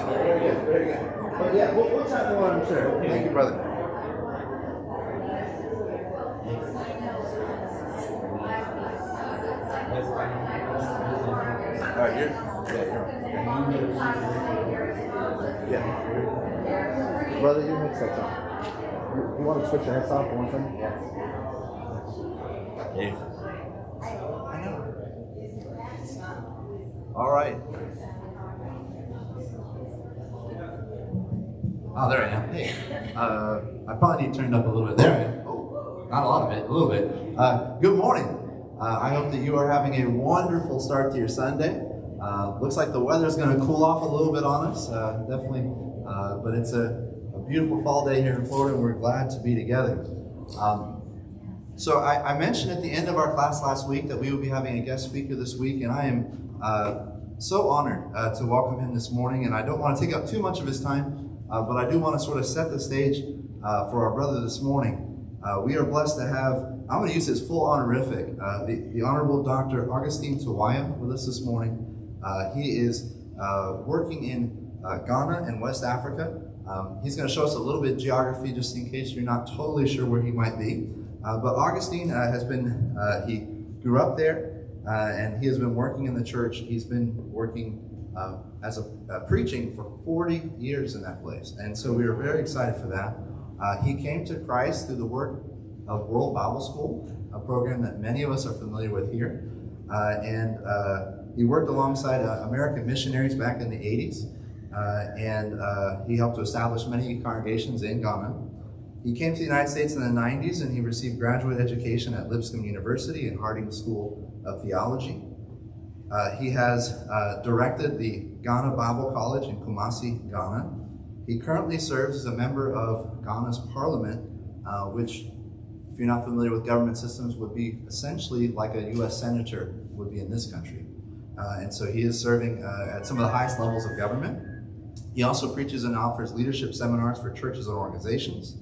Very good, very good. But yeah, we'll chat more, I'm sure. Thank you, brother. All right, you're. Yeah. Brother, your headset's on. You want to switch your headset off for one second? Yeah. I know. All right. Oh, there I am. Hey. I probably need turned up a little bit. There I am. Oh, not a lot of it, a little bit. Good morning. I hope that you are having a wonderful start to your Sunday. Looks like the weather's going to cool off a little bit on us, definitely. But it's a beautiful fall day here in Florida, and we're glad to be together. So I mentioned at the end of our class last week that we will be having a guest speaker this week, and I am so honored to welcome him this morning. And I don't want to take up too much of his time, but I do want to sort of set the stage for our brother this morning. We are blessed to have, I'm going to use his full honorific, the Honorable Dr. Augustine Tawaya with us this morning. He is working in Ghana and West Africa. He's going to show us a little bit of geography just in case you're not totally sure where he might be. But Augustine has been, he grew up there and he has been working in the church. He's been working as a preaching for 40 years in that place. And so we are very excited for that. He came to Christ through the work of World Bible School, a program that many of us are familiar with here. He worked alongside American missionaries back in the 80s. He helped to establish many congregations in Ghana. He came to the United States in the 90s and he received graduate education at Lipscomb University and Harding School of Theology. He has directed the Ghana Bible College in Kumasi, Ghana. He currently serves as a member of Ghana's parliament, which, if you're not familiar with government systems, would be essentially like a U.S. senator would be in this country. And so he is serving at some of the highest levels of government. He also preaches and offers leadership seminars for churches and organizations.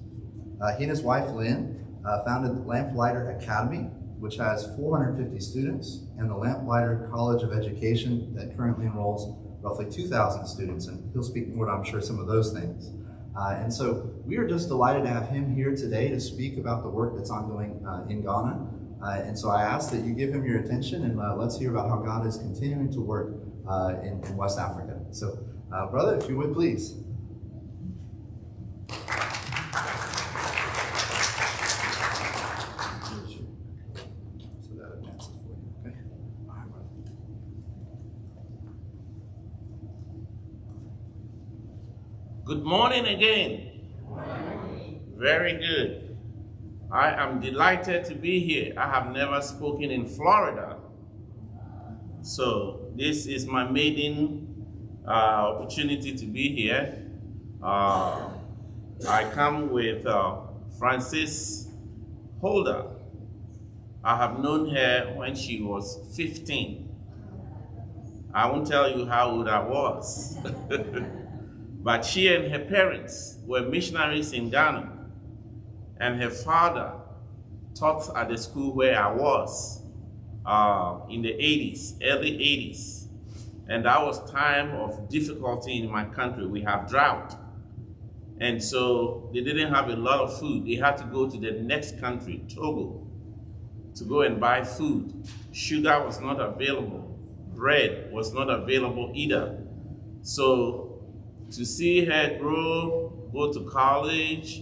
He and his wife, Lynn, founded Lamplighter Academy, which has 450 students, and the Lamplighter College of Education that currently enrolls roughly 2,000 students, and he'll speak more to, I'm sure, some of those things. And so we are just delighted to have him here today to speak about the work that's ongoing in Ghana. And so I ask that you give him your attention, and let's hear about how God is continuing to work in West Africa. So, brother, if you would, please. Good morning again. Very good. I am delighted to be here. I have never spoken in Florida. So this is my maiden opportunity to be here. I come with Frances Holder. I have known her when she was 15. I won't tell you how old I was. But she and her parents were missionaries in Ghana, and her father taught at the school where I was in the 80s, early 80s. And that was time of difficulty in my country. We have drought. And so they didn't have a lot of food. They had to go to the next country, Togo, to go and buy food. Sugar was not available. Bread was not available either. So to see her grow, go to college,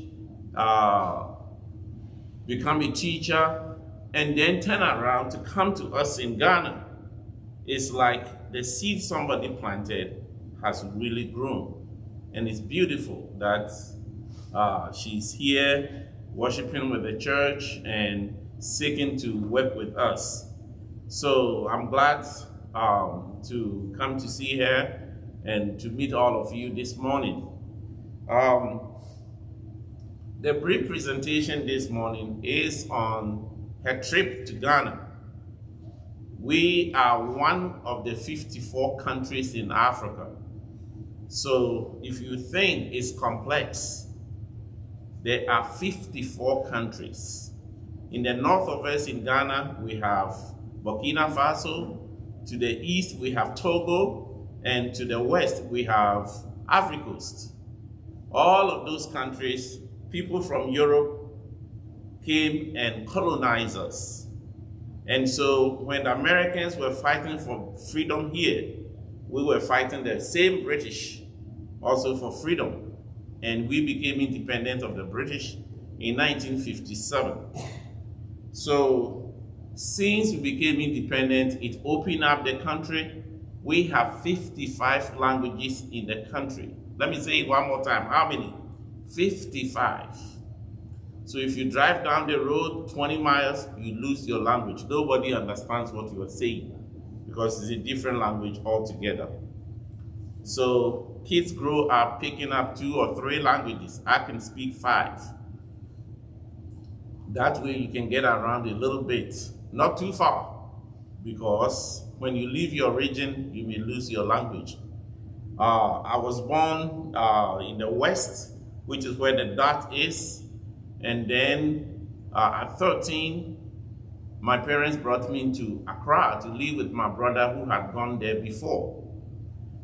become a teacher, and then turn around to come to us in Ghana, it's like the seed somebody planted has really grown. And it's beautiful that she's here worshiping with the church and seeking to work with us. So I'm glad to come to see her and to meet all of you this morning. The brief presentation this morning is on her trip to Ghana. We are one of the 54 countries in Africa. So if you think it's complex, there are 54 countries. In the north of us in Ghana, we have Burkina Faso, To the east, we have Togo, and to the west, we have Ivory Coast. All of those countries, people from Europe came and colonized us. And so when the Americans were fighting for freedom here, we were fighting the same British also for freedom. And we became independent of the British in 1957. So since we became independent, it opened up the country. We have 55 languages in the country. Let me say it one more time. How many? 55. So if you drive down the road 20 miles, you lose your language. Nobody understands what you are saying because it's a different language altogether. So kids grow up picking up 2 or 3 languages. I can speak 5. That way you can get around a little bit, not too far, because when you leave your region, you may lose your language. I was born in the West, which is where the dot is. And then at 13, my parents brought me to Accra to live with my brother who had gone there before.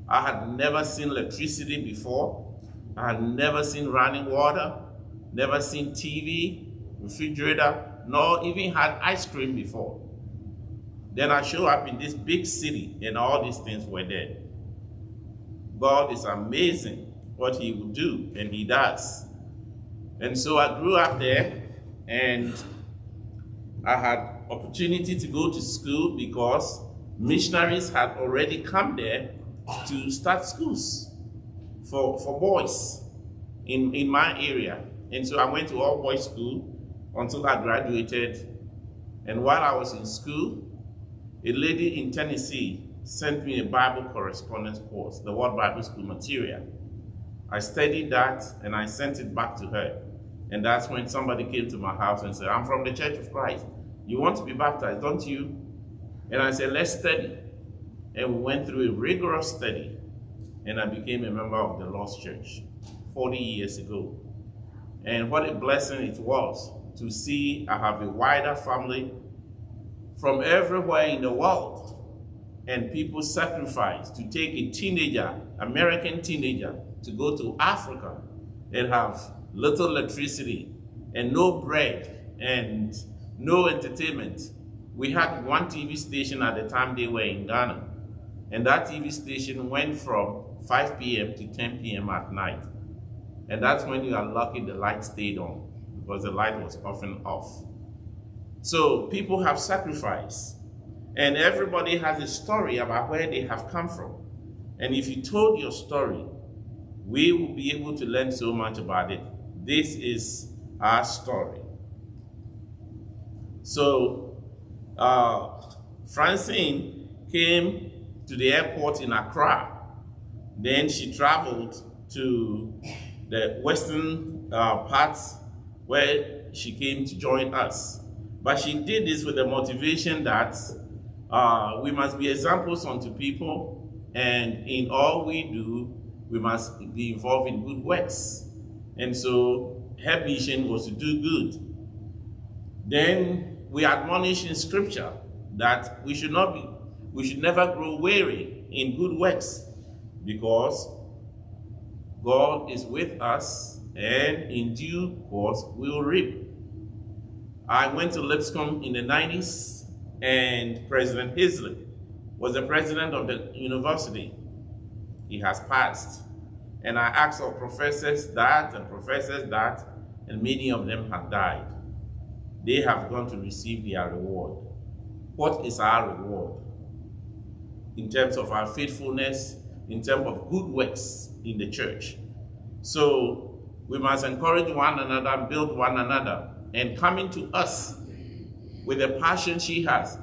I had never seen electricity before. I had never seen running water, never seen TV, refrigerator, nor even had ice cream before. Then I show up in this big city and all these things were there. God is amazing what he will do, and he does. And so I grew up there, and I had opportunity to go to school because missionaries had already come there to start schools for boys in my area. And so I went to all boys school until I graduated. And while I was in school, a lady in Tennessee sent me a Bible correspondence course, the World Bible School material. I studied that and I sent it back to her. And that's when somebody came to my house and said, I'm from the Church of Christ. You want to be baptized, don't you? And I said, let's study. And we went through a rigorous study. And I became a member of the Lord's Church 40 years ago. And what a blessing it was to see I have a wider family from everywhere in the world. And people sacrifice to take a teenager, American teenager, to go to Africa and have little electricity and no bread and no entertainment. We had one TV station at the time they were in Ghana. And that TV station went from 5 p.m. to 10 p.m. at night. And that's when you are lucky the light stayed on, because the light was often off. So people have sacrificed. And everybody has a story about where they have come from. And if you told your story, we will be able to learn so much about it. This is our story. So Francine came to the airport in Accra. Then she traveled to the western parts where she came to join us. But she did this with the motivation that we must be examples unto people, and in all we do, we must be involved in good works. And so her mission was to do good. Then we admonish in scripture that we should never grow weary in good works, because God is with us, and in due course we will reap. I went to Lipscomb in the 90s, and President Hisley was the president of the university. He has passed. And I asked of professors that, and many of them have died. They have gone to receive their reward. What is our reward? In terms of our faithfulness, in terms of good works in the church. So we must encourage one another, build one another, and coming to us with the passion she has.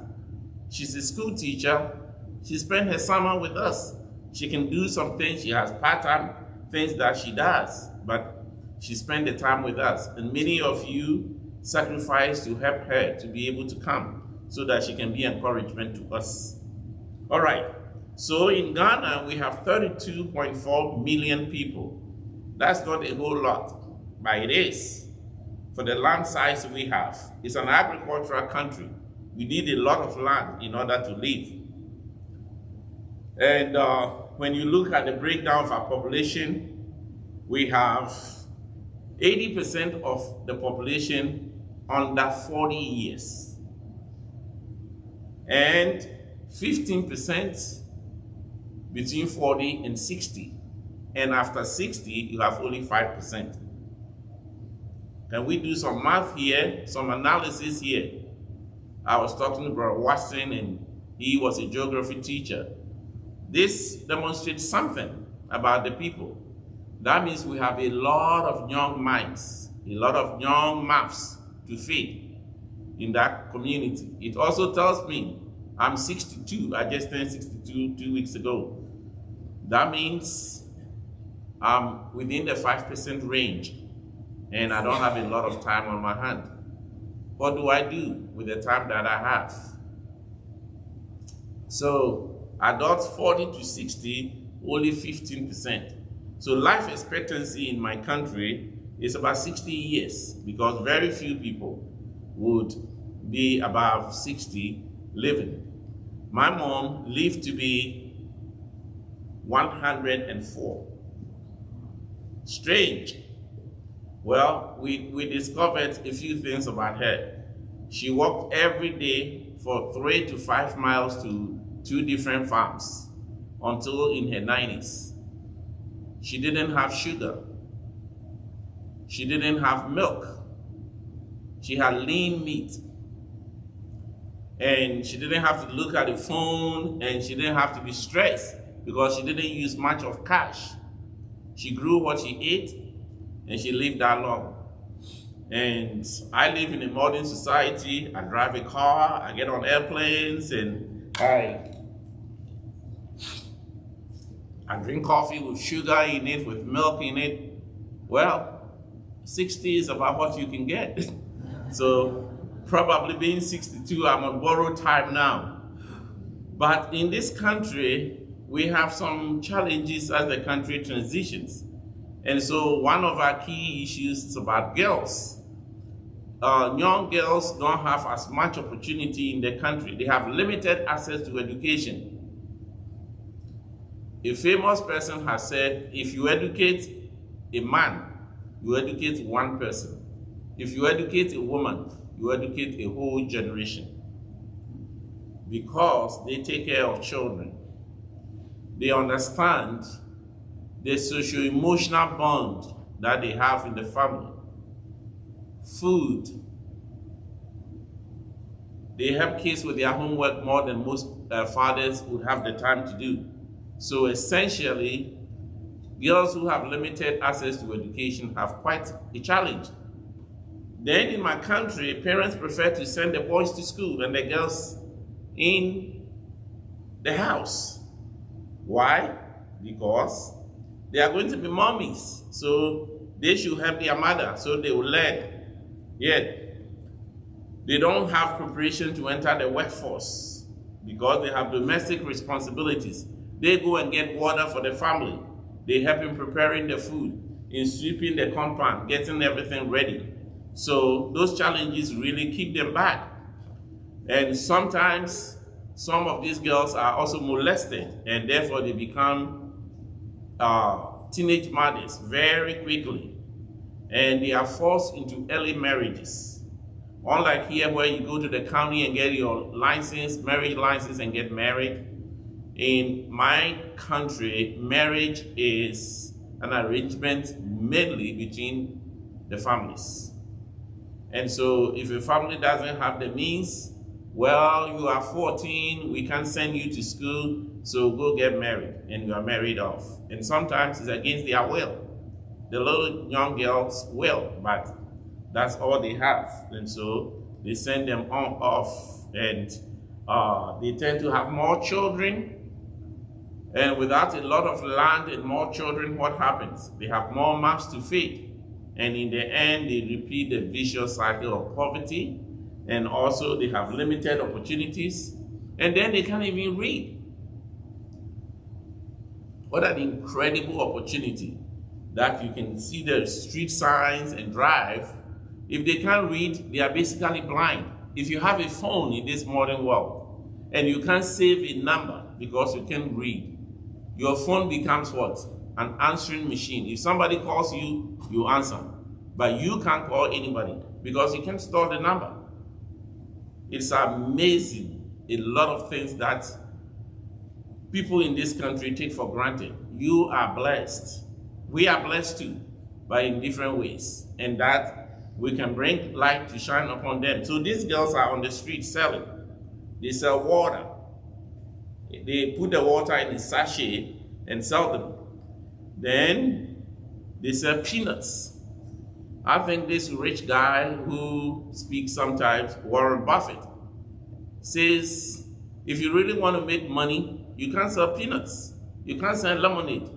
She's a school teacher. She spent her summer with us. She can do some things. She has part-time things that she does, but she spent the time with us. And many of you sacrifice to help her to be able to come so that she can be encouragement to us. All right. So in Ghana, we have 32.4 million people. That's not a whole lot, but it is. For the land size we have, it's an agricultural country. We need a lot of land in order to live. And when you look at the breakdown of our population, we have 80% of the population under 40 years, and 15% between 40 and 60. And after 60, you have only 5%. Can we do some math here, some analysis here? I was talking to Brother Watson, and he was a geography teacher. This demonstrates something about the people. That means we have a lot of young minds, a lot of young mouths to feed in that community. It also tells me I'm 62. I just turned 62 2 weeks ago. That means I'm within the 5% range, and I don't have a lot of time on my hand. What do I do with the time that I have? So adults 40 to 60, only 15%. So life expectancy in my country is about 60 years, because very few people would be above 60 living. My mom lived to be 104. Strange. Well, we discovered a few things about her. She walked every day for 3 to 5 miles to 2 different farms until in her 90s. She didn't have sugar. She didn't have milk. She had lean meat. And she didn't have to look at the phone, and she didn't have to be stressed because she didn't use much of cash. She grew what she ate, and she lived that long. And I live in a modern society. I drive a car, I get on airplanes, and I drink coffee with sugar in it, with milk in it. Well, 60 is about what you can get. So probably being 62, I'm on borrowed time now. But in this country, we have some challenges as the country transitions. And so one of our key issues is about girls. Young girls don't have as much opportunity in the country. They have limited access to education. A famous person has said, if you educate a man, you educate one person. If you educate a woman, you educate a whole generation. Because they take care of children. They understand the socio-emotional bond that they have in the family. Food. They help kids with their homework more than most fathers would have the time to do. So essentially, girls who have limited access to education have quite a challenge. Then in my country, parents prefer to send the boys to school and the girls in the house. Why? Because they are going to be mommies, so they should help their mother, so they will learn. Yet, they don't have preparation to enter the workforce because they have domestic responsibilities. They go and get water for the family. They help in preparing the food, in sweeping the compound, getting everything ready. So those challenges really keep them back. And sometimes some of these girls are also molested, and therefore they become teenage mothers very quickly. And they are forced into early marriages. Unlike here where you go to the county and get your license, marriage license, and get married. In my country, marriage is an arrangement mainly between the families. And so if a family doesn't have the means, well, you are 14, we can't send you to school, so go get married, and you are married off. And sometimes it's against their will. The little young girls will, but that's all they have. And so they send them on off, and they tend to have more children. And without a lot of land and more children, what happens? They have more mouths to feed. And in the end, they repeat the vicious cycle of poverty. And also they have limited opportunities. And then they can't even read. What an incredible opportunity that you can see the street signs and drive. If they can't read, they are basically blind. If you have a phone in this modern world and you can't save a number, because you can't read. Your phone becomes what? An answering machine. If somebody calls you, you answer. But you can't call anybody because you can't store the number. It's amazing, a lot of things that people in this country take for granted. You are blessed. We are blessed too, but in different ways. And that we can bring light to shine upon them. So these girls are on the street selling. They sell water. They put the water in a sachet and sell them. Then they sell peanuts. I think this rich guy who speaks sometimes, Warren Buffett, says, if you really want to make money, you can't sell peanuts. You can't sell lemonade.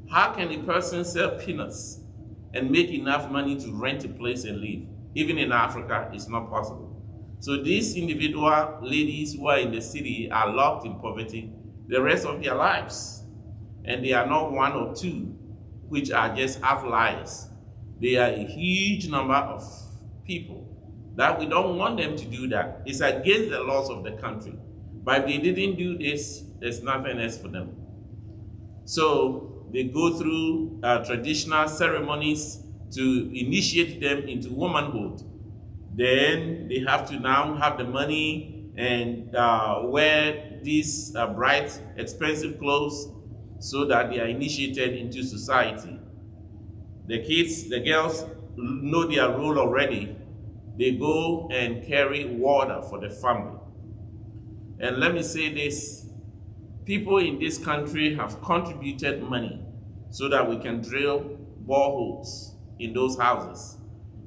How can a person sell peanuts and make enough money to rent a place and live? Even in Africa, it's not possible. So these individual ladies who are in the city are locked in poverty the rest of their lives. And they are not one or two, which are just outliers. They are a huge number of people that we don't want them to do that. It's against the laws of the country. But if they didn't do this, there's nothing else for them. So they go through traditional ceremonies to initiate them into womanhood. Then they have to now have the money and wear these bright, expensive clothes so that they are initiated into society. The kids, the girls know their role already. They go and carry water for the family. And let me say this, people in this country have contributed money so that we can drill boreholes in those houses.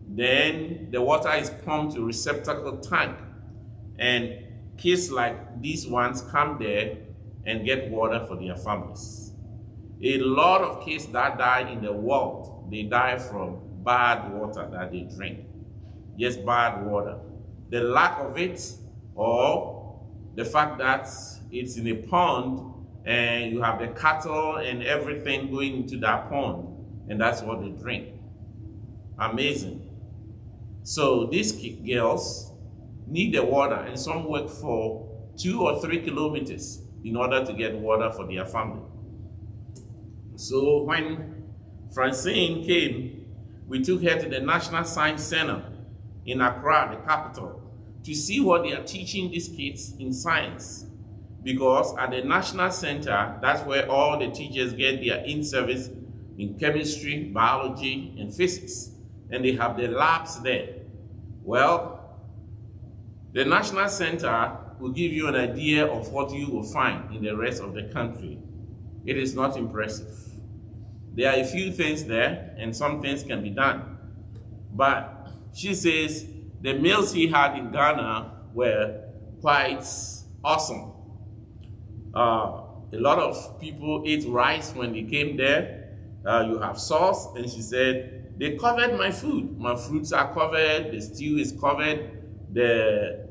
Then the water is pumped to a receptacle tank, and kids like these ones come there and get water for their families. A lot of kids that die in the world, they die from bad water that they drink. Yes, bad water. The lack of it, or the fact that it's in a pond and you have the cattle and everything going into that pond, and that's what they drink. Amazing. So these girls need the water, and some work for 2 or 3 kilometers in order to get water for their family. So when Francine came, we took her to the National Science Center in Accra, the capital, to see what they are teaching these kids in science. Because at the National Center, that's where all the teachers get their in-service in chemistry, biology, and physics. And they have the labs there. Well, the National Center will give you an idea of what you will find in the rest of the country. It is not impressive. There are a few things there, and some things can be done. But she says the meals he had in Ghana were quite awesome. A lot of people ate rice when they came there. You have sauce, and she said, they covered my food. My fruits are covered, the stew is covered, the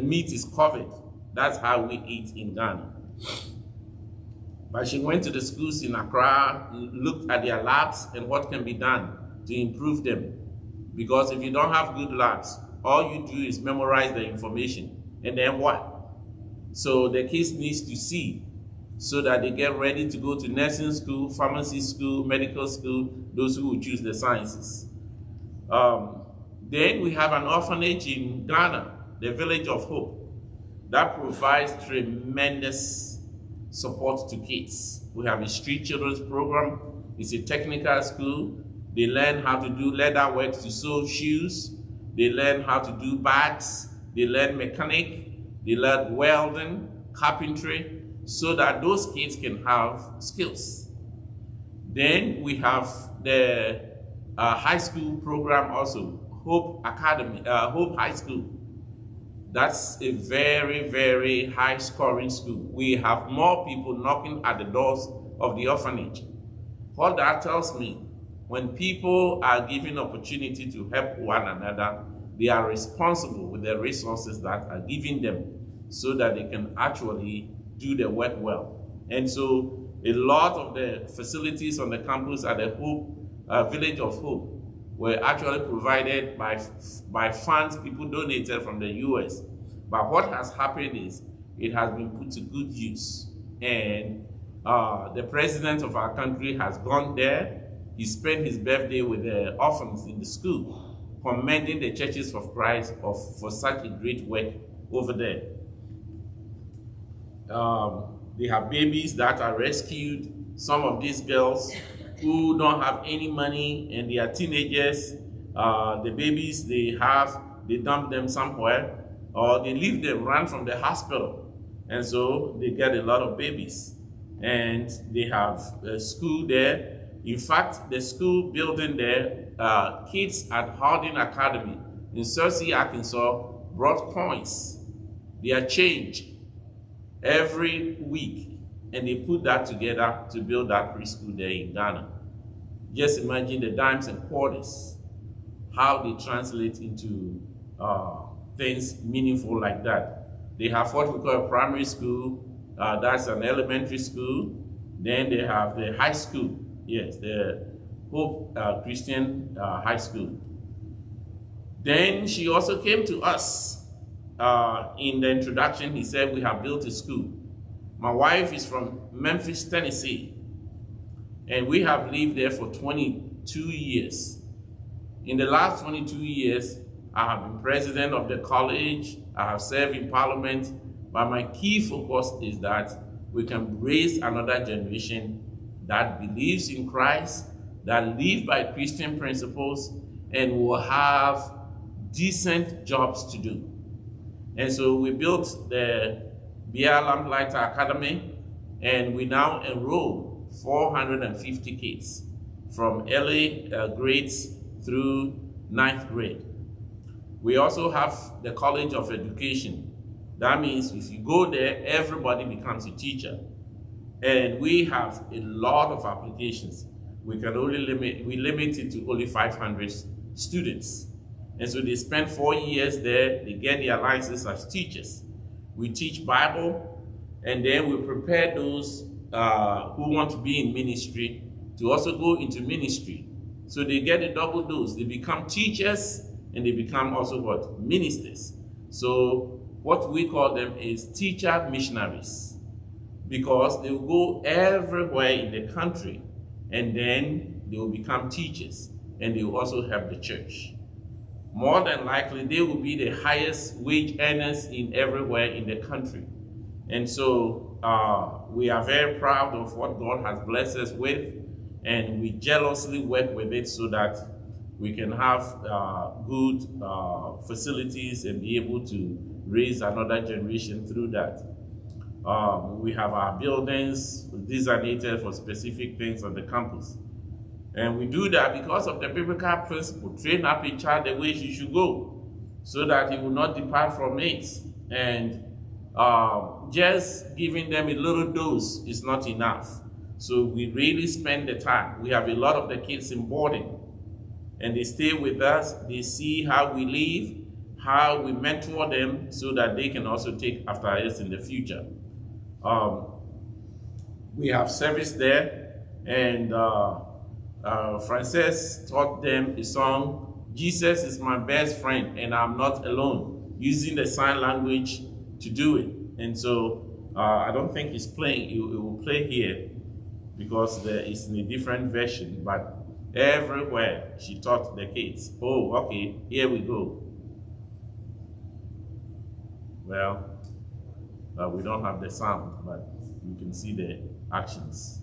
meat is covered. That's how we eat in Ghana. But she went to the schools in Accra, looked at their labs and what can be done to improve them. Because if you don't have good labs, all you do is memorize the information. And then what? So the kids need to see so that they get ready to go to nursing school, pharmacy school, medical school, those who will choose the sciences. Then we have an orphanage in Ghana, the Village of Hope, that provides tremendous support to kids. We have a street children's program. It's a technical school. They learn how to do leather work to sew shoes. They learn how to do bags. They learn mechanic. They learn welding, carpentry, so that those kids can have skills. Then we have the high school program also, Hope Academy, Hope High School. That's a very, very high scoring school. We have more people knocking at the doors of the orphanage. What that tells me, when people are given opportunity to help one another, they are responsible with the resources that are given them so that they can actually do the work well. And so a lot of the facilities on the campus at the Hope, Village of Hope were actually provided by funds people donated from the US. But what has happened is it has been put to good use. And the president of our country has gone there. He spent his birthday with the orphans in the school, commending the churches of Christ for such a great work over there. They have babies that are rescued. Some of these girls who don't have any money and they are teenagers, the babies they dump them somewhere, or they leave them, run from the hospital. And so they get a lot of babies. And they have a school there. In fact, the school building there, kids at Harding Academy in Searcy, Arkansas, brought coins. They are changed every week, and they put that together to build that preschool there in Ghana. Just imagine the dimes and quarters, how they translate into things meaningful like that. They have what we call a primary school, that's an elementary school. Then they have the high school, yes, the Hope Christian High School. Then she also came to us. In the introduction, he said, we have built a school. My wife is from Memphis, Tennessee, and we have lived there for 22 years. In the last 22 years, I have been president of the college, I have served in parliament, but my key focus is that we can raise another generation that believes in Christ, that live by Christian principles, and will have decent jobs to do. And so we built the Bia Lamplighter Academy, and we now enroll 450 kids from early grades through 9th grade. We also have the College of Education. That means if you go there, everybody becomes a teacher. And we have a lot of applications. We can only limit it to only 500 students. And so they spend 4 years there, they get their licenses as teachers. We teach Bible, and then we prepare those who want to be in ministry to also go into ministry. So they get a double dose. They become teachers, and they become also what? Ministers. So what we call them is teacher missionaries, because they will go everywhere in the country, and then they will become teachers, and they will also help the church. More than likely, they will be the highest wage earners in everywhere in the country. And so we are very proud of what God has blessed us with, and we jealously work with it so that we can have good facilities and be able to raise another generation through that. We have our buildings designated for specific things on the campus. And we do that because of the biblical principle: train up a child the way he should go, so that he will not depart from it. And just giving them a little dose is not enough. So we really spend the time. We have a lot of the kids in boarding, and they stay with us. They see how we live, how we mentor them, so that they can also take after us in the future. We have service there, and Frances taught them a song, "Jesus is my best friend and I'm not alone," using the sign language to do it. And so I don't think it's playing, it will play here because it's in a different version, but everywhere she taught the kids. Oh, okay, here we go. Well, we don't have the sound, but you can see the actions.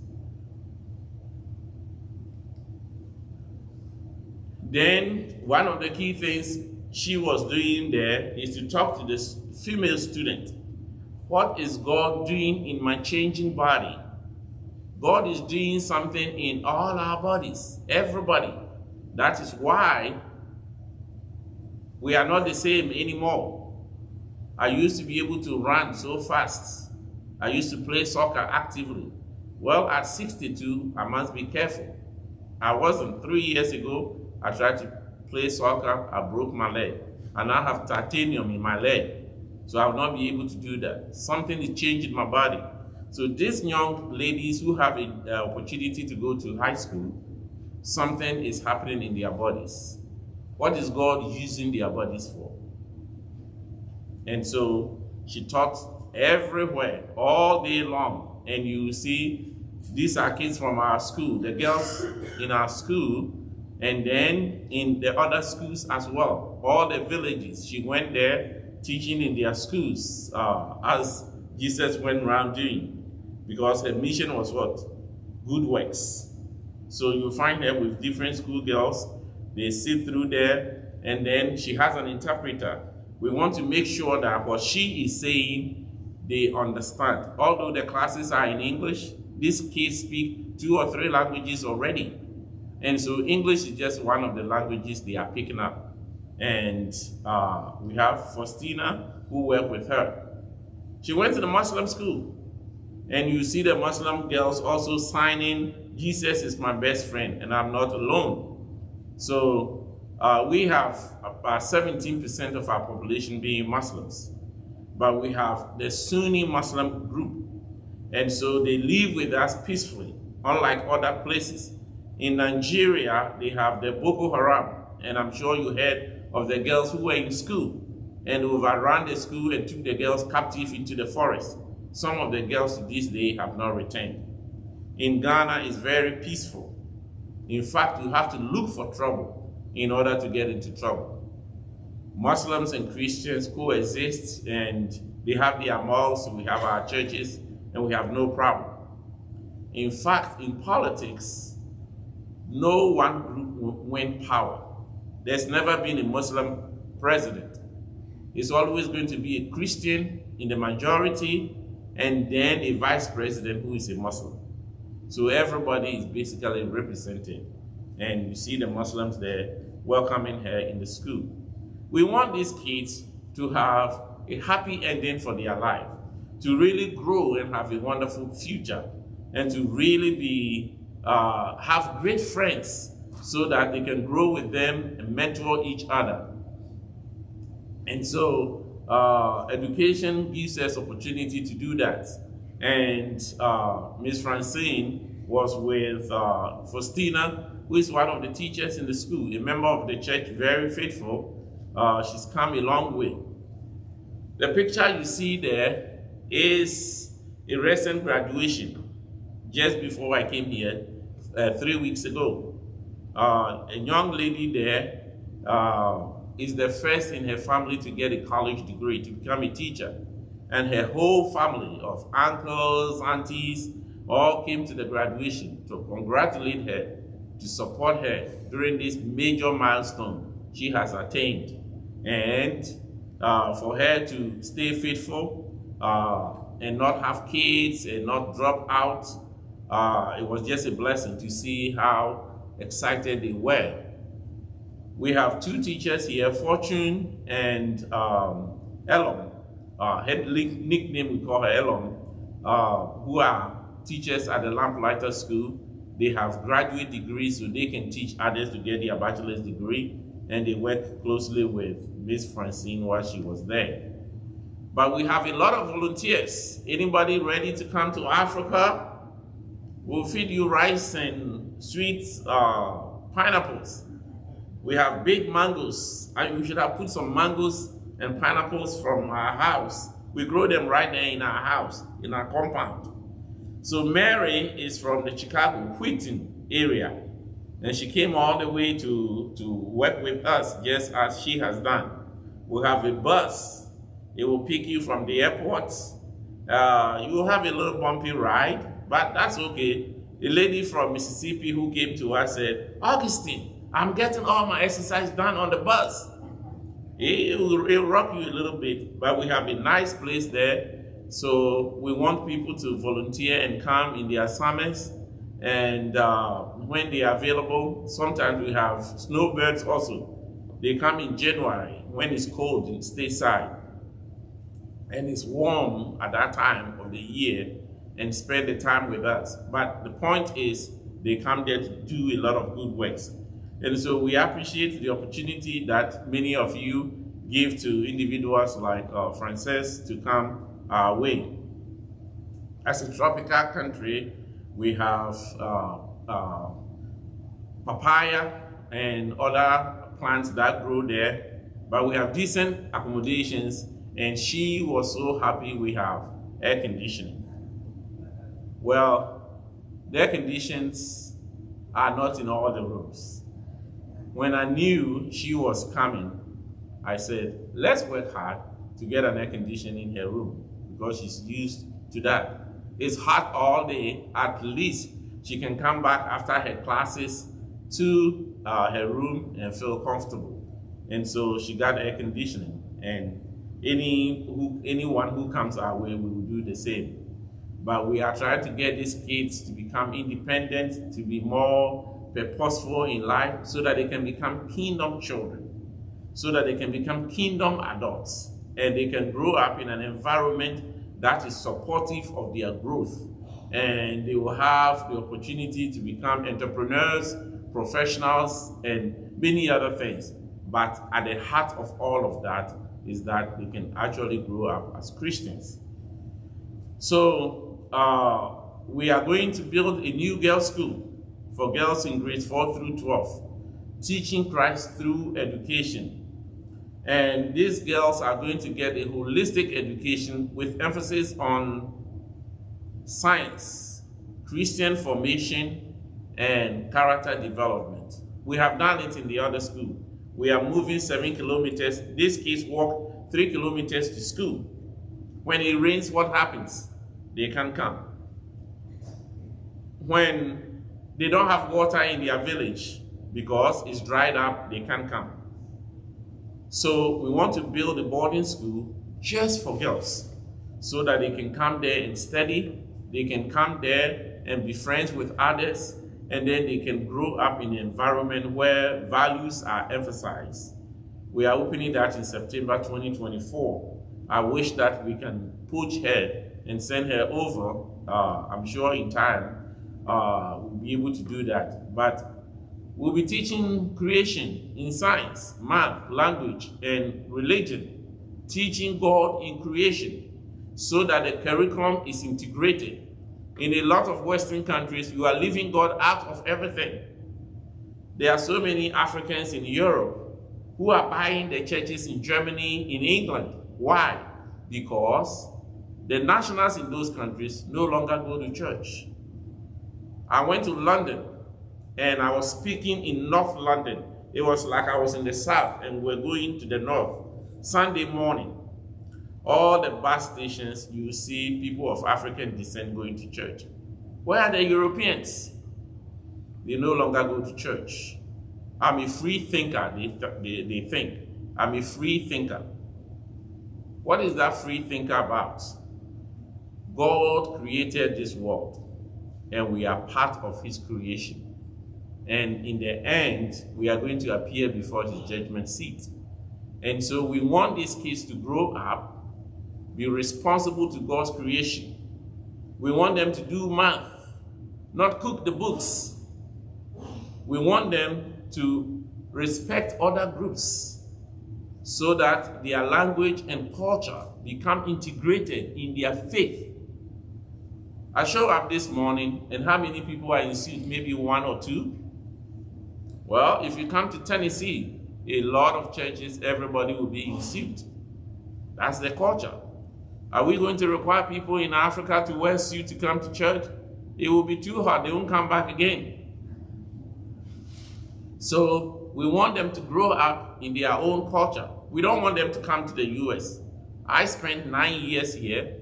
Then one of the key things she was doing there is to talk to this female student. What is God doing in my changing body? God is doing something in all our bodies, everybody. That is why we are not the same anymore. I used to be able to run so fast. I used to play soccer actively. Well, at 62, I must be careful. I wasn't. 3 years ago, I tried to play soccer, I broke my leg. And I have titanium in my leg. So I will not be able to do that. Something is changing my body. So these young ladies who have an opportunity to go to high school, something is happening in their bodies. What is God using their bodies for? And so she taught everywhere, all day long. And you see, these are kids from our school, the girls in our school, and then in the other schools as well, all the villages. She went there teaching in their schools as Jesus went around doing, because her mission was what? Good works. So you find her with different schoolgirls, they sit through there, and then she has an interpreter. We want to make sure that what she is saying, they understand. Although the classes are in English, these kids speak 2 or 3 languages already. And so English is just one of the languages they are picking up. And we have Faustina, who worked with her. She went to the Muslim school. And you see the Muslim girls also signing, Jesus is my best friend, and I'm not alone. So we have about 17% of our population being Muslims. But we have the Sunni Muslim group. And so they live with us peacefully, unlike other places. In Nigeria, they have the Boko Haram, and I'm sure you heard of the girls who were in school and overran the school and took the girls captive into the forest. Some of the girls to this day have not returned. In Ghana, it's very peaceful. In fact, you have to look for trouble in order to get into trouble. Muslims and Christians coexist, and they have their mosques, we have our churches, and we have no problem. In fact, in politics, no one group will win power. There's never been a Muslim president. It's always going to be a Christian in the majority, and then a vice president who is a Muslim. So everybody is basically represented. And you see the Muslims there welcoming her in the school. We want these kids to have a happy ending for their life, to really grow and have a wonderful future, and to really be have great friends so that they can grow with them and mentor each other. And so education gives us opportunity to do that. And Miss Francine was with Faustina, who is one of the teachers in the school, a member of the church, very faithful. She's come a long way. The picture you see there is a recent graduation, just before I came here 3 weeks ago. A young lady there is the first in her family to get a college degree, to become a teacher. And her whole family of uncles, aunties, all came to the graduation to congratulate her, to support her during this major milestone she has attained. And for her to stay faithful and not have kids and not drop out, it was just a blessing to see how excited they were. We have 2 teachers here, Fortune and Elom. Her nickname, we call her Elom, who are teachers at the Lamplighter School. They have graduate degrees, so they can teach others to get their bachelor's degree, and they work closely with Miss Francine while she was there. But we have a lot of volunteers. Anybody ready to come to Africa? We'll feed you rice and sweet pineapples. We have big mangoes. We should have put some mangoes and pineapples from our house. We grow them right there in our house, in our compound. So Mary is from the Chicago, Wheaton area. And she came all the way to work with us, just as she has done. We have a bus. It will pick you from the airport. You will have a little bumpy ride, but that's okay. A lady from Mississippi who came to us said, Augustine, I'm getting all my exercise done on the bus. It'll rock you a little bit, but we have a nice place there. So we want people to volunteer and come in their summers. And when they are available, sometimes we have snowbirds also. They come in January when it's cold in stateside. And it's warm at that time of the year and spend the time with us. But the point is, they come there to do a lot of good works. And so we appreciate the opportunity that many of you give to individuals like Frances to come our way. As a tropical country, we have papaya and other plants that grow there, but we have decent accommodations and she was so happy we have air conditioning. Well, the air conditions are not in all the rooms. When I knew she was coming, I said, let's work hard to get an air conditioning in her room, because she's used to that. It's hot all day. At least she can come back after her classes to her room and feel comfortable. And so she got air conditioning. And anyone who comes our way, we will do the same. But we are trying to get these kids to become independent, to be more purposeful in life, so that they can become kingdom children, so that they can become kingdom adults, and they can grow up in an environment that is supportive of their growth. And they will have the opportunity to become entrepreneurs, professionals, and many other things. But at the heart of all of that is that they can actually grow up as Christians. So we are going to build a new girls' school for girls in grades 4 through 12, teaching Christ through education. And these girls are going to get a holistic education with emphasis on science, Christian formation, and character development. We have done it in the other school. We are moving 7 kilometers. These kids walk 3 kilometers to school. When it rains, what happens? They can't come. When they don't have water in their village because it's dried up, they can't come. So we want to build a boarding school just for girls, so that they can come there and study, they can come there and be friends with others, and then they can grow up in an environment where values are emphasized. We are opening that in September 2024. I wish that we can poach her and send her over. I'm sure in time we'll be able to do that. But we'll be teaching creation in science, math, language, and religion, teaching God in creation, so that the curriculum is integrated. In a lot of Western countries, you are leaving God out of everything. There are so many Africans in Europe who are buying the churches in Germany, in England. Why? Because the nationals in those countries no longer go to church. I went to London, and I was speaking in North London. It was like I was in the south and we're going to the north. Sunday morning, all the bus stations, you see people of African descent going to church. Where are the Europeans? They no longer go to church. I'm a free thinker, they think. I'm a free thinker. What is that free thinker about? God created this world, and we are part of his creation. And in the end, we are going to appear before his judgment seat. And so we want these kids to grow up, be responsible to God's creation. We want them to do math, not cook the books. We want them to respect other groups, so that their language and culture become integrated in their faith. I showed up this morning, and how many people are in suit? Maybe 1 or 2. Well, if you come to Tennessee, a lot of churches, everybody will be in suit. That's the culture. Are we going to require people in Africa to wear suit to come to church? It will be too hot. They won't come back again. So we want them to grow up in their own culture. We don't want them to come to the US. I spent 9 years here,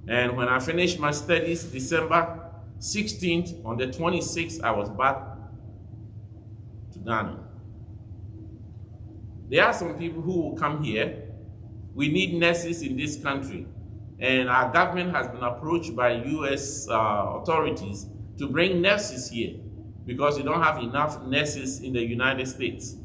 and when I finished my studies, December 16th, on the 26th, I was back to Ghana. There are some people who will come here. We need nurses in this country, and our government has been approached by US authorities to bring nurses here, because we don't have enough nurses in the United States.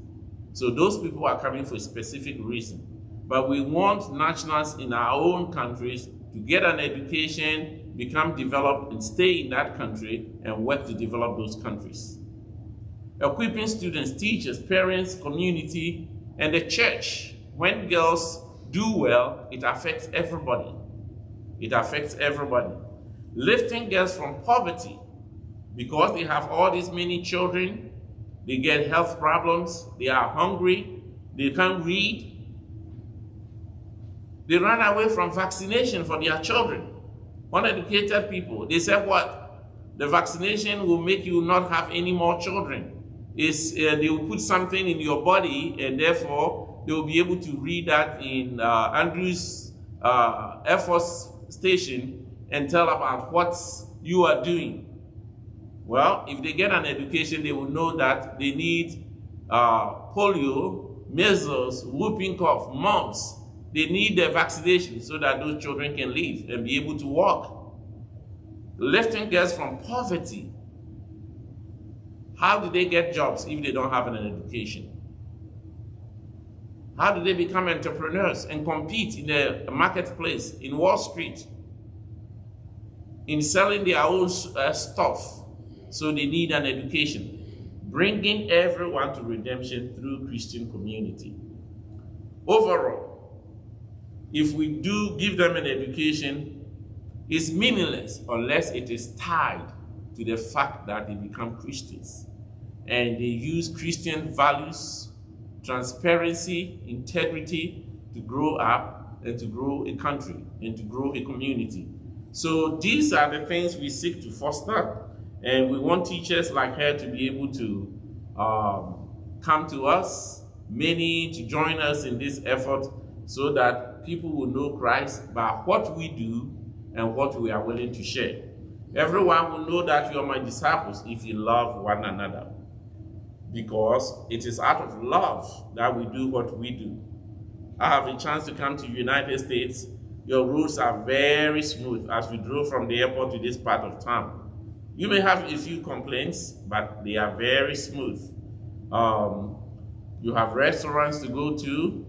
So those people are coming for a specific reason. But we want nationals in our own countries to get an education, become developed, and stay in that country and work to develop those countries. Equipping students, teachers, parents, community, and the church. When girls do well, it affects everybody. It affects everybody. Lifting girls from poverty, because they have all these many children, they get health problems, they are hungry, they can't read. They ran away from vaccination for their children. Uneducated people, they said what? The vaccination will make you not have any more children. They will put something in your body, and therefore they will be able to read that in Andrews Air Force Station and tell about what you are doing. Well, if they get an education, they will know that they need polio, measles, whooping cough, mumps. They need their vaccination so that those children can live and be able to walk. Lifting girls from poverty. How do they get jobs if they don't have an education? How do they become entrepreneurs and compete in the marketplace, in Wall Street, in selling their own stuff? So they need an education. Bringing everyone to redemption through Christian community. Overall, if we do give them an education, it's meaningless unless it is tied to the fact that they become Christians. And they use Christian values, transparency, integrity to grow up and to grow a country and to grow a community. So these are the things we seek to foster, and we want teachers like her to be able to come to us, many to join us in this effort, so that people will know Christ by what we do and what we are willing to share. Everyone will know that you are my disciples if you love one another, because it is out of love that we do what we do. I have a chance to come to the United States. Your roads are very smooth as we drove from the airport to this part of town. You may have a few complaints, but they are very smooth. You have restaurants to go to,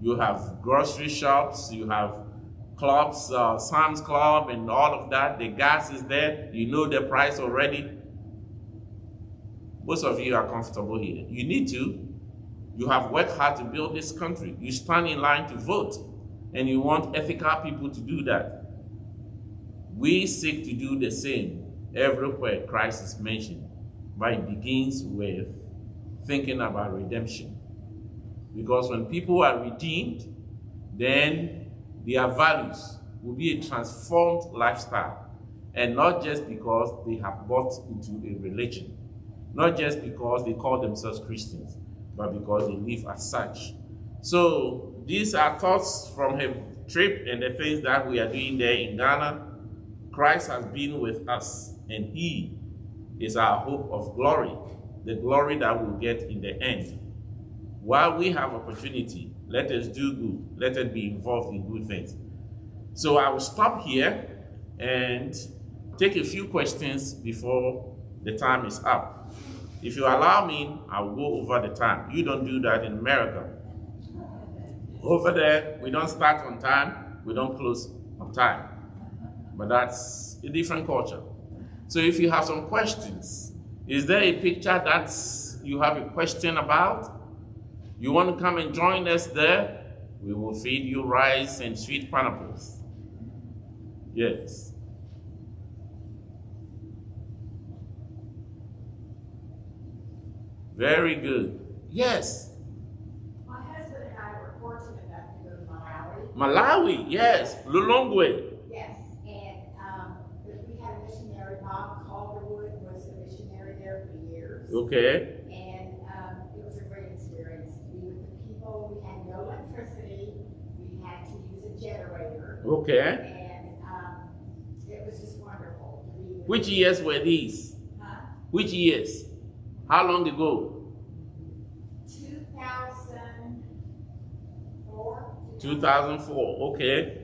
you have grocery shops, you have clubs, Sam's Club and all of that. The gas is there, you know the price already. Most of you are comfortable here. You need to. You have worked hard to build this country. You stand in line to vote, and you want ethical people to do that. We seek to do the same everywhere Christ is mentioned, but it begins with thinking about redemption. Because when people are redeemed, then their values will be a transformed lifestyle, and not just because they have bought into a religion, not just because they call themselves Christians, but because they live as such. So these are thoughts from her trip and the things that we are doing there in Ghana. Christ has been with us, and he is our hope of glory, the glory that we'll get in the end. While we have opportunity, let us do good. Let us be involved in good things. So I will stop here and take a few questions before the time is up. If you allow me, I will go over the time. You don't do that in America. Over there, we don't start on time, we don't close on time. But that's a different culture. So if you have some questions, is there a picture that you have a question about? You want to come and join us there? We will feed you rice and sweet pineapples. Yes. Very good. Yes. My husband and I were fortunate enough to go to Malawi. Malawi, yes. Lulongwe. Yes, and we had a missionary. Bob Calderwood was a missionary there for years. Okay. And it was a great experience to be with the people. We had no electricity. We had to use a generator. Okay. And it was just wonderful to be with Which years were these? Which years? How long ago? 2004, okay.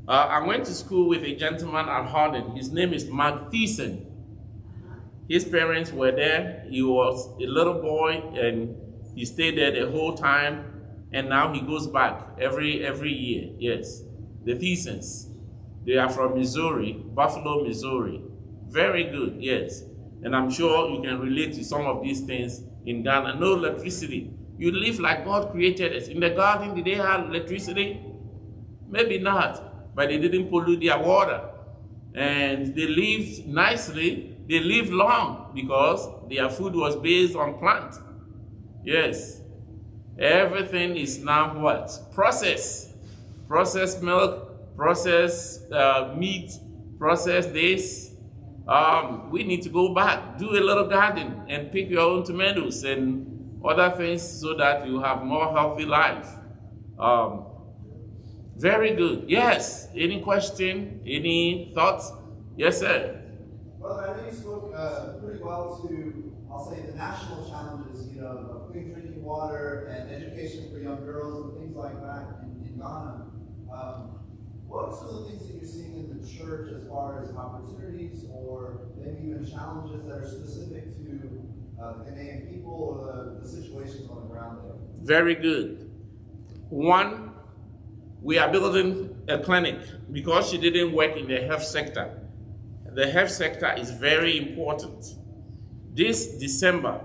I went to school with a gentleman at Harden. His name is Mark Thiessen. His parents were there. He was a little boy and he stayed there the whole time, and now he goes back every year. Yes, the Thiessens. They are from Missouri, Buffalo, Missouri. Very good, yes. And I'm sure you can relate to some of these things in Ghana. No electricity. You live like God created us. In the garden, did they have electricity? Maybe not, but they didn't pollute their water. And they lived nicely. They lived long because their food was based on plant. Yes. Everything is now what? Processed. processed milk, processed meat, processed this. We need to go back, do a little garden and pick your own tomatoes and other things so that you have more healthy life. Very good. Yes. Any question? Any thoughts? Yes, sir. Well, I know you spoke pretty well to, I'll say, the national challenges, of clean drinking water and education for young girls and things like that in Ghana. What are some of the things that you're seeing in the church as far as opportunities or maybe even challenges that are specific to the Ghanaian people or the situations on the ground there? Very good. One, we are building a clinic because she didn't work in the health sector. The health sector is very important. This December,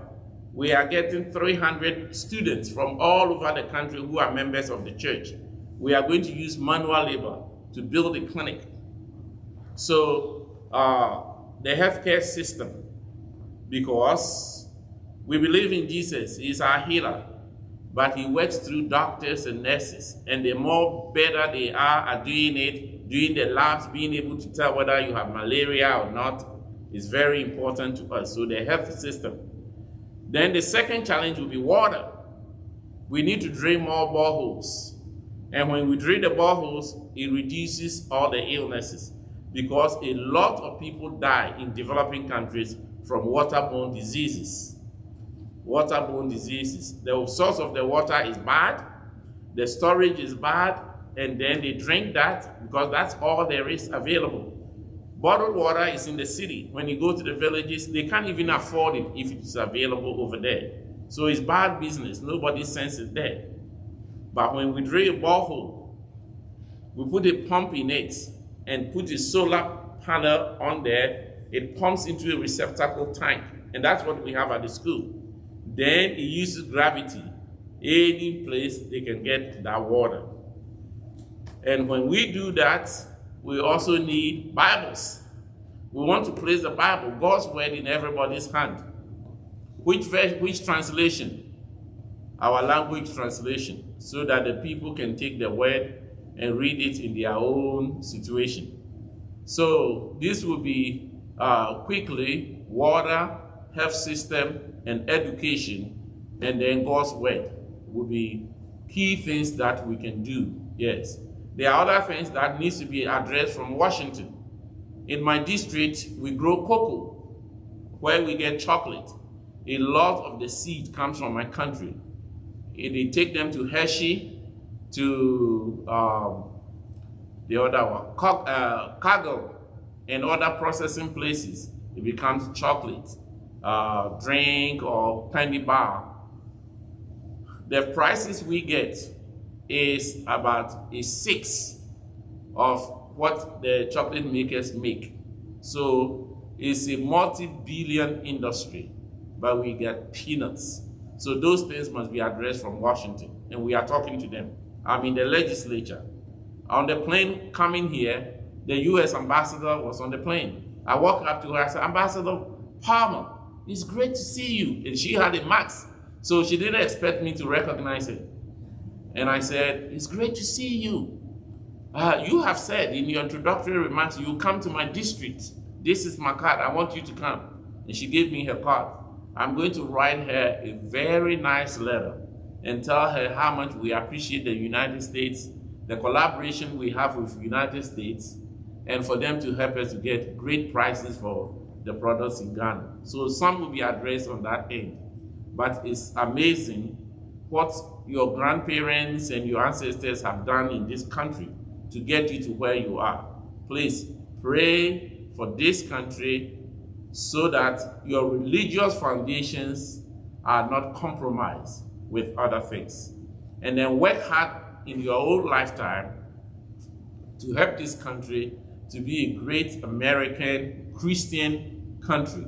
we are getting 300 students from all over the country who are members of the church. We are going to use manual labor to build a clinic. So the healthcare system, because we believe in Jesus, he's our healer, but he works through doctors and nurses, and the more better they are at doing it, doing the labs, being able to tell whether you have malaria or not, is very important to us. So the health system. Then the second challenge will be water. We need to drain more boreholes. And when we drain the boreholes, it reduces all the illnesses, because a lot of people die in developing countries from waterborne diseases. Waterborne diseases. The source of the water is bad, the storage is bad, and then they drink that because that's all there is available. Bottled water is in the city. When you go to the villages, they can't even afford it if it's available over there. So it's bad business. Nobody sends it there. But when we drill a borehole, we put a pump in it and put a solar panel on there. It pumps into a receptacle tank, and that's what we have at the school. Then it uses gravity. Any place they can get that water. And when we do that, we also need Bibles. We want to place the Bible, God's word, in everybody's hand. Which translation? Our language translation, so that the people can take the word and read it in their own situation. So this will be quickly water, health system, and education, and then God's word will be key things that we can do. Yes. There are other things that needs to be addressed from Washington. In my district, we grow cocoa, where we get chocolate. A lot of the seed comes from my country. They take them to Hershey, to the other one, Cargill, and other processing places. It becomes chocolate, drink, or candy bar. The prices we get is about a sixth of what the chocolate makers make. So it's a multi-billion industry, but we get peanuts. So those things must be addressed from Washington, and we are talking to them. I'm in the legislature. On the plane coming here, the US ambassador was on the plane. I walked up to her, I said, Ambassador Palmer, it's great to see you. And she had a mask, so she didn't expect me to recognize it. And I said, it's great to see you. You have said in your introductory remarks, you come to my district. This is my card, I want you to come. And she gave me her card. I'm going to write her a very nice letter and tell her how much we appreciate the United States, the collaboration we have with the United States, and for them to help us to get great prices for the products in Ghana. So some will be addressed on that end. But it's amazing what your grandparents and your ancestors have done in this country to get you to where you are. Please pray for this country so that your religious foundations are not compromised with other things. And then work hard in your own lifetime to help this country to be a great American Christian country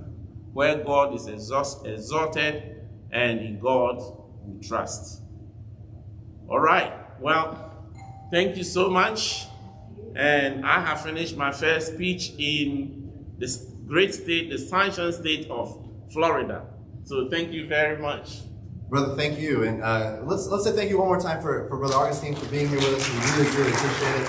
where God is exalted and in God we trust. All right, well, thank you so much. And I have finished my first speech in this great state, the sunshine state of Florida. So thank you very much. Brother, thank you. And let's say thank you one more time for Brother Augustine for being here with us. We really appreciate it.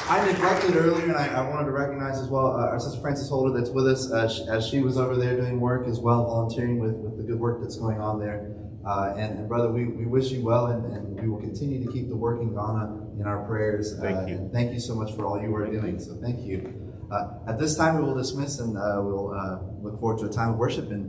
I neglected earlier, and I wanted to recognize as well our Sister Frances Holder that's with us as she was over there doing work as well, volunteering with the good work that's going on there. And brother, we wish you well, and we will continue to keep the work in Ghana in our prayers. Thank you. And thank you so much for all you are doing. So thank you. At this time, we will dismiss, and we'll look forward to a time of worship. And